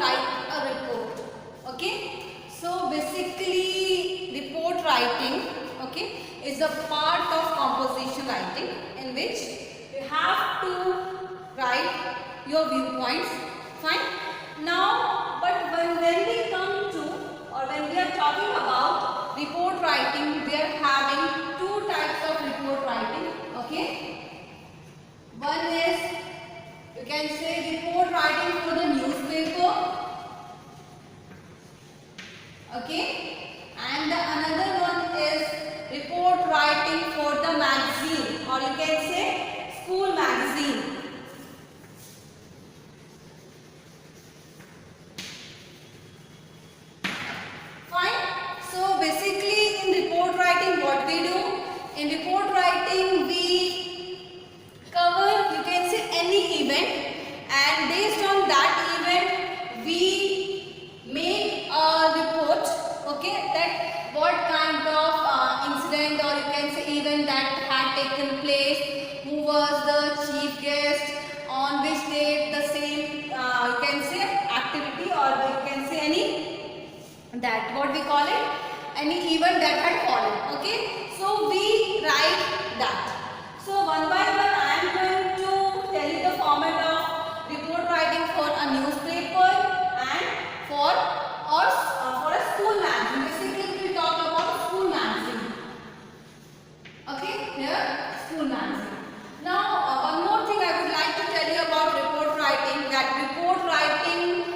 write a report. Okay, so basically report writing, okay, is a part of composition writing in which you have to write your viewpoints. Fine. Now, but when we come to, or when we are talking about report writing, we are having two types of report writing. Okay, one is, you can say, report writing for the newspaper. Okay, and the another one is report writing for the magazine, or you can say school magazine. Fine. So basically in report writing what we do? In report writing we cover, you can say, any event, and based on that event we make a report, okay, that what kind of incident, or you can say event, that had taken place, who was the chief guest, on which date the same you can say activity, or you can say any, that what we call it, any event that had fallen. Okay, so we write that. So one by one I am going to tell you the format of report writing for a newspaper and for a school magazine. Basically we talk about school magazine. Okay, here school magazine. Now one more thing I would like to tell you about report writing, that report writing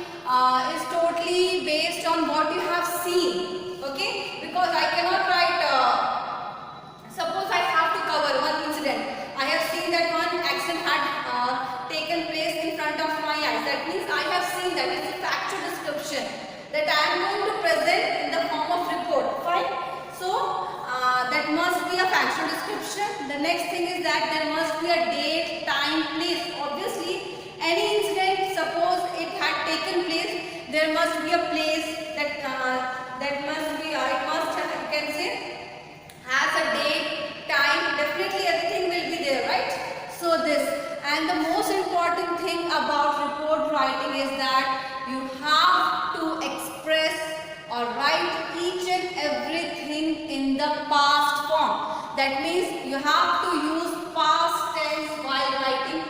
is totally based on what you have seen. Okay, because I cannot write, suppose I have to cover one incident. I have seen that one accident had taken place in front of my eyes. That means I have seen that. It's a factual description that I am going to present in the form of report. Fine. So that must be a factual description. The next thing is that there must be a date, time, place. Obviously, any incident, suppose it had taken place, there must be a place that must be, it must have, you can say, has a date, time. Definitely everything will be there, right? So this, and the most important thing about report writing is that you have to express or write each and everything in the past form. That means you have to use past tense while writing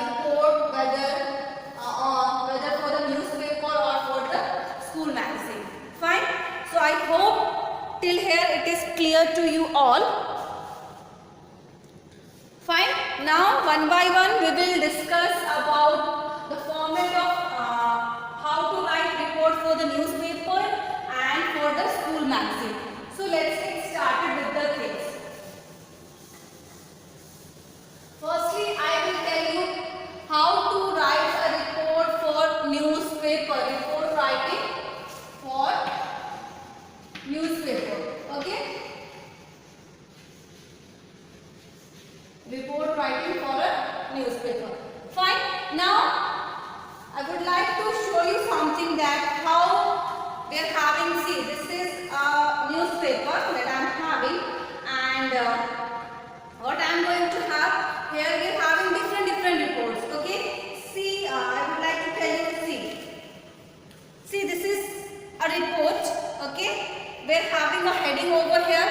report, whether for the newspaper or for the school magazine. Fine. So I hope till here it is clear to you all. Fine. Now one by one we will discuss about the format of how to write report for the newspaper and for the school magazine. So let's get started with the things. Firstly, I will tell you how to write a report for newspaper. Report writing for newspaper. Okay? Report writing for a newspaper. Fine. Now, I would like to show you something, that how we are having, see, this is a newspaper that I am having, and what I am going to have here, we are having different reports. Okay, see, I would like to tell you, see, this is a report. Okay, we are having a heading over here.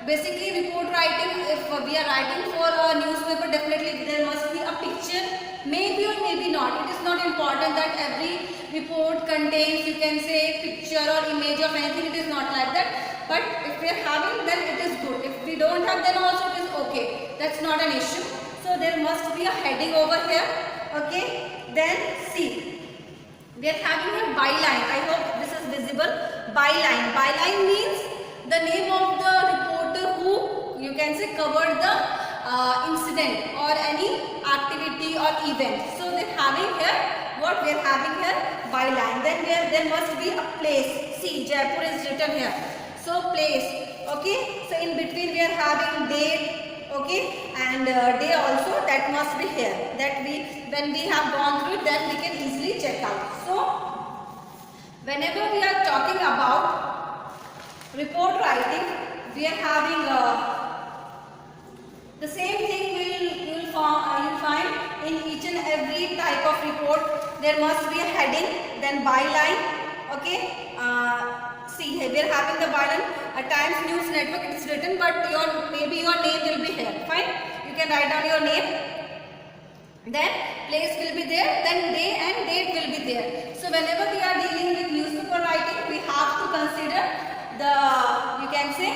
Basically report writing, if we are writing for a newspaper, definitely there must be a picture, maybe or maybe not. It is not important that every report contains, you can say, picture or image of anything. It is not like that. But if we are having, then it is good. If we don't have, then also it is okay. That's not an issue. So there must be a heading over here. Okay. Then see, we are having a byline. I hope this is visible. Byline. Byline means the name of the reporter who, you can say, covered the incident or any activity or event. So they are having here, what we are having here, byline. Then there must be a place. See, Jaipur is written here. So place. Okay. So in between we are having date. Okay, and day also, that must be here. That when we have gone through it, then we can easily check out. So whenever we are talking about report writing, we are having the same thing you will find in each and every type of report. there must be a heading, then byline. Okay, see here we are having the byline. At Times News Network it is written, but maybe your name will be here. Fine, you can write down your name. Then place will be there, then day and date will be there. So whenever we are dealing with newspaper writing, we have to consider the, you can say,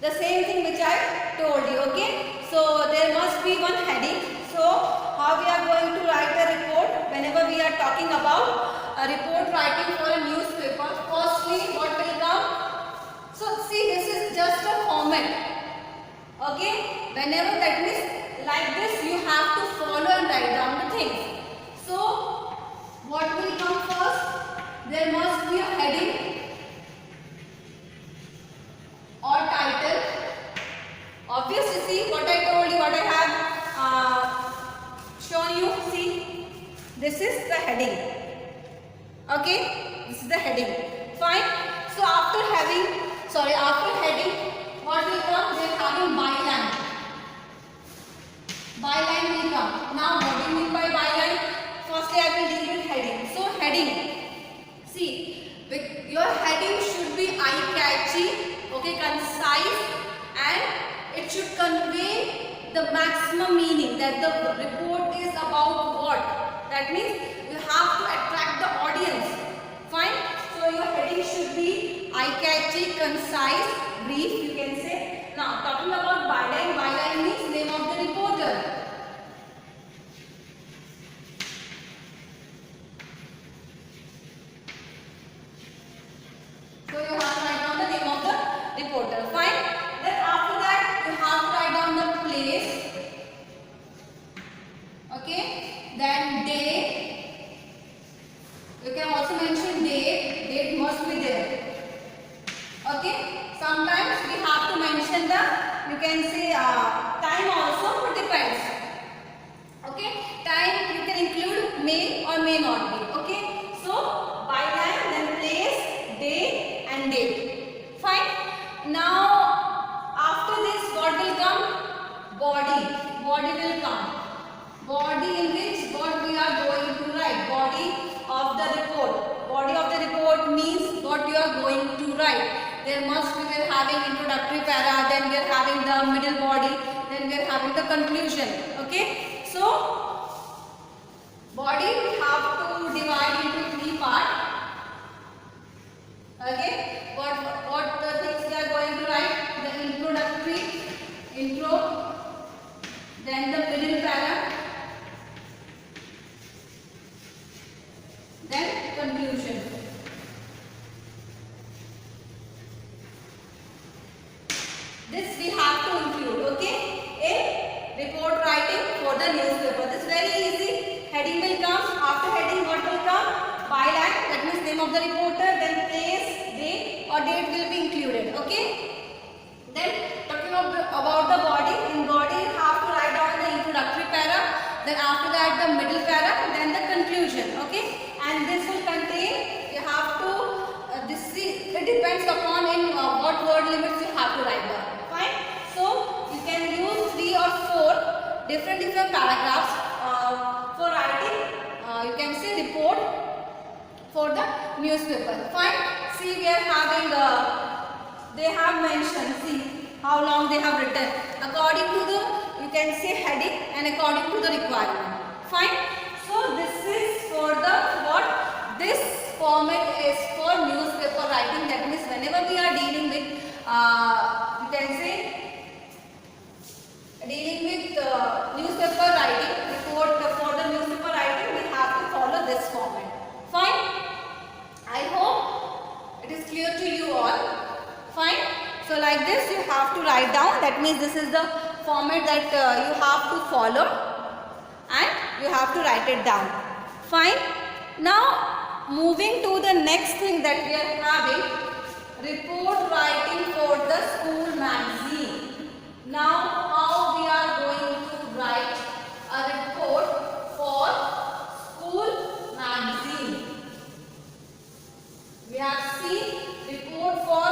the same thing which I told you. Okay, so there must be one heading. So how we are going to write a report whenever we are talking about a report writing for a newspaper? Firstly, what will come? So see, this is just a format. Okay, whenever that means like this, you have to follow and write down the things. So what will come first? There must be a heading or title. Obviously, see what I told you, what I have shown you. See, this is the heading. Okay, this is the heading. Fine. So after heading, what will come? They are having byline. Byline will come. Now what do you mean by byline? Firstly, I will deal with heading. So heading. See, your heading should be eye-catchy, okay, concise, and it should convey the maximum meaning that the report is about what. That means you have to attract the audience. Fine. So your heading should be eye-catchy, concise, brief. You can say. Now talking about byline. Byline means name of the reporter. So you have to write down the name of the reporter. Fine. Then after that you have to write down the place. Okay. Then day. You can also mention date. Date must be there. Okay. Sometimes we have to mention the, you can say time also, it depends. Okay. Time you can include may or may not be. Okay. So byline, then place, day and date. Fine. Now after this what will come? Body. Body will come. Body in which what we are going to write. Body of the report. Body of the report means what you are going to write. There must be, we are having introductory para, then we are having the middle body, then we are having the conclusion. Okay. So body we have to divide into 3 parts. Okay. What the things we are going to write? The introductory, intro, then the middle para, then conclusion. This we have to include, okay, in report writing for the newspaper. This is very easy. Heading will come. After heading, what will come? Byline, that means name of the reporter. Then place, date or date will be included. Okay. Then talking about the body. In body, you have to write down the introductory para. Then after that, the middle para. Then the conclusion. Okay. And this will contain. You have to. It depends upon in what word limits you have to write down. Fine. So you can use 3 or 4 different paragraphs for writing. You can say report for the newspaper. Fine. See, we are having. They have mentioned. See how long they have written according to the, you can say, heading and according to the requirement. Fine. So this is for the what? This format is for newspaper writing. That means whenever we are dealing with, you can say, dealing with newspaper writing, report for the newspaper writing, we have to follow this format. Fine. I hope it is clear to you all. Fine. So like this you have to write down. That means this is the format that you have to follow and you have to write it down. Fine. Now moving to the next thing that we are having, report writing for the school magazine. Now how we are going to write a report for school magazine. We have seen report for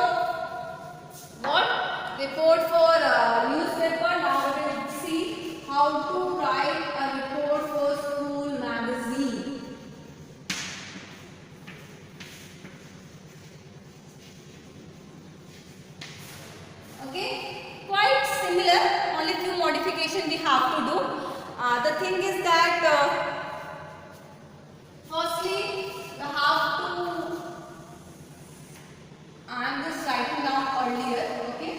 what? Report for newspaper. Now we will see how to write a report for school magazine. information we have to do. The thing is that firstly you have to, I am just writing down earlier, okay.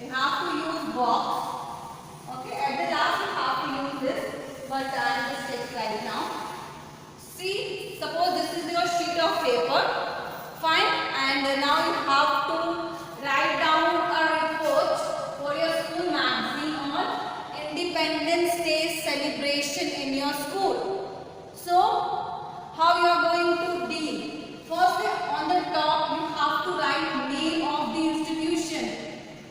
You have to use box, okay. At the last you have to use this, but I am just taking right now. See, suppose this is your sheet of paper, fine, and now you have to write down a report for your school magazine on Independence Day celebration in your school. So, how you are going to deal? First, on the top you have to write name of the institution,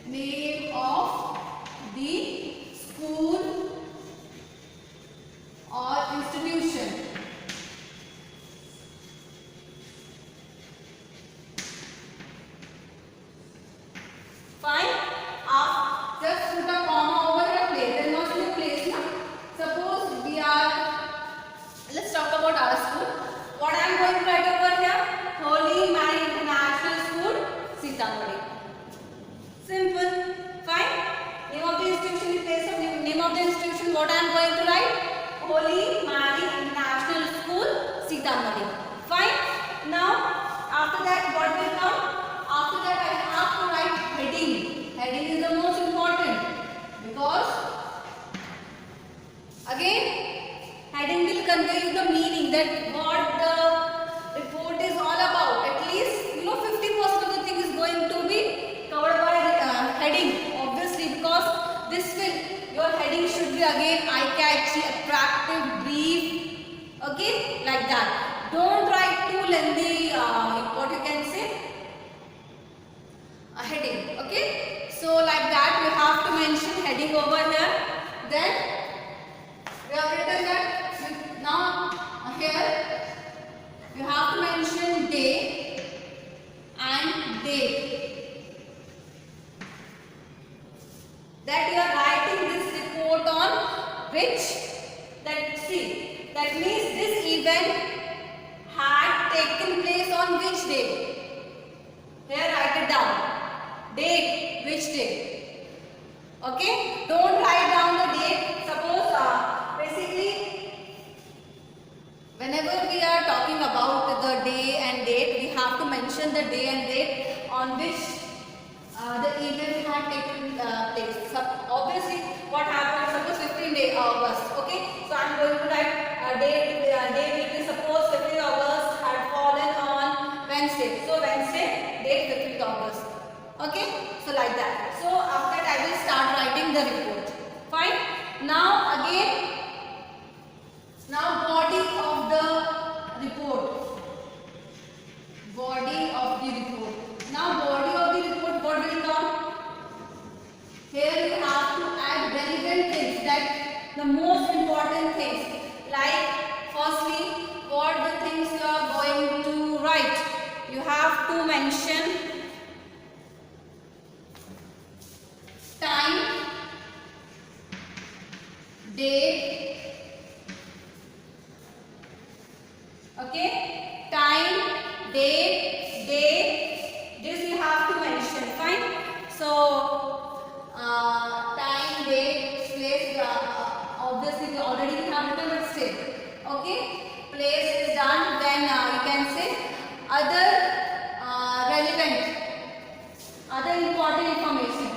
name of the school or institution. Fine. Just put a comma over your place. There must be a place now. Suppose we are, let's talk about our school. What I am going to write over here? Holy Mary International School, Sitamarhi. Simple. Fine. Name of the institution, in place of name of the institution, what I am going to write? Holy Mary International School, Sitamarhi. Fine. Now, after that, what will come? After that, I have to write heading. Heading is the most important because again heading will convey you the meaning, that what the report is all about. At least 50% of the thing is going to be covered by heading, obviously, because this will, your heading should be again eye-catchy, attractive, brief, okay, like that. Don't write too lengthy, what you can say, a heading, okay. So like that we have to mention heading over here. Then we have written that now here you have to mention day and date, that you are writing this report on which, that means this event had taken place on which day. Here write it down. Date, which day? Okay, don't write down the date. Suppose basically whenever we are talking about the day and date, we have to mention the day and date on which the event had taken place. So obviously what happened, suppose 15th August, okay, so I am going to write date will be, suppose 15th August had fallen on Wednesday, so Wednesday, date 15th August. Okay, so like that. So after that I will start writing the report. Fine. Now again, now body of the report. Body of the report. Now body of the report, what will come? Here you have to add relevant things, that the most important things. Like firstly, what the things you are going to write. You have to mention time, date, okay, time, date, day, this you have to mention, fine. So, time, date, place, obviously we already have written, but still, okay, place is done, then you can say other relevant, other important information.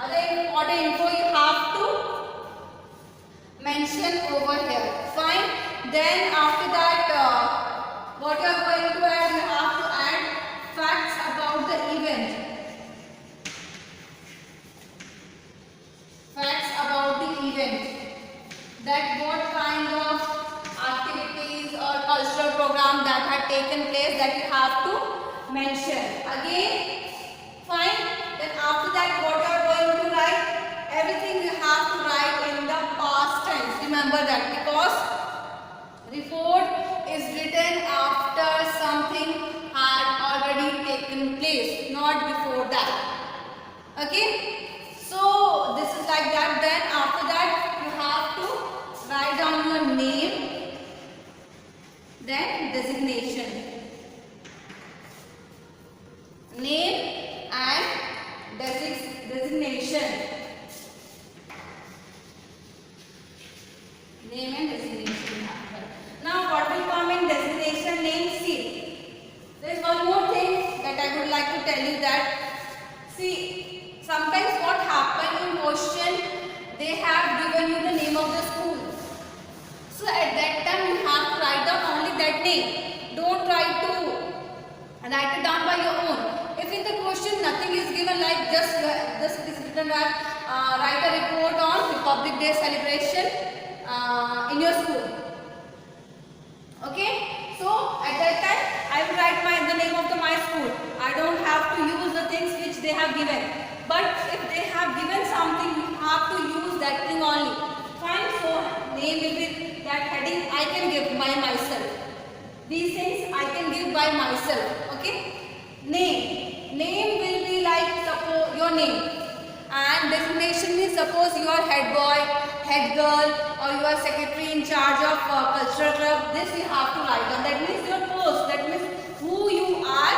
Other important info you have to mention over here. Fine. Then after that, what you are going to add? You have to add facts about the event. Facts about the event. That what kind of activities or cultural program that had taken place, that you have to mention. Again, fine. Then after that, what you are going to write? Everything you have to write in the past tense. Remember that, because report is written after something had already taken place, not before that. Okay? So this is like that. Then after that, you have to write down your name, then designation. Name and designation. Now what will come in designation? Name. See, there is one more thing that I would like to tell you that, see, sometimes what happen in question, they have given you the name of the school. So at that time you have to write down only that name. Don't try to write it down by your own. If in the question nothing is given, like just it is written that write a report on Republic Day celebration in your school. Okay, so at that time I will write the name of my school. I don't have to use the things which they have given. But if they have given something, you have to use that thing only. Fine, so name will be that heading I can give by myself. These things I can give by myself. Okay, name will be like suppose your name. And designation means suppose you are head boy, head girl, or you are secretary in charge of cultural club. This you have to write down. That means your post. That means who you are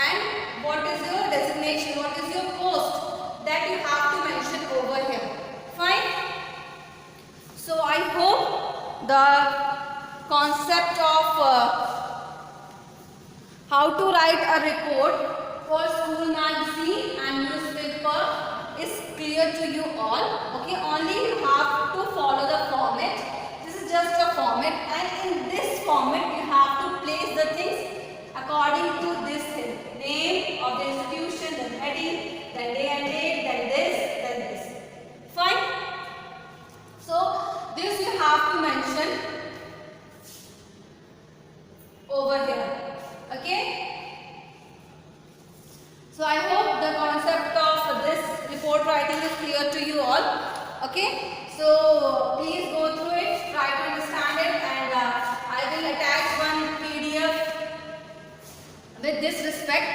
and what is your designation, what is your post. That you have to mention over here. Fine. So I hope the concept of how to write a report for school magazine and newspaper is clear to you all. Okay, only you have to follow the format. This is just a format, and in this format you have to place the things according to this thing. Name of the institution, then heading, then day and date, then this, then this. Fine. So this you have to mention over here. Okay. So I hope the concept of this report writing is clear to you all. Okay. So please go through it, try to understand it, and I will attach one PDF with this respect.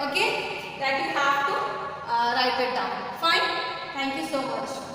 Okay, that you have to write it down. Fine. Thank you so much.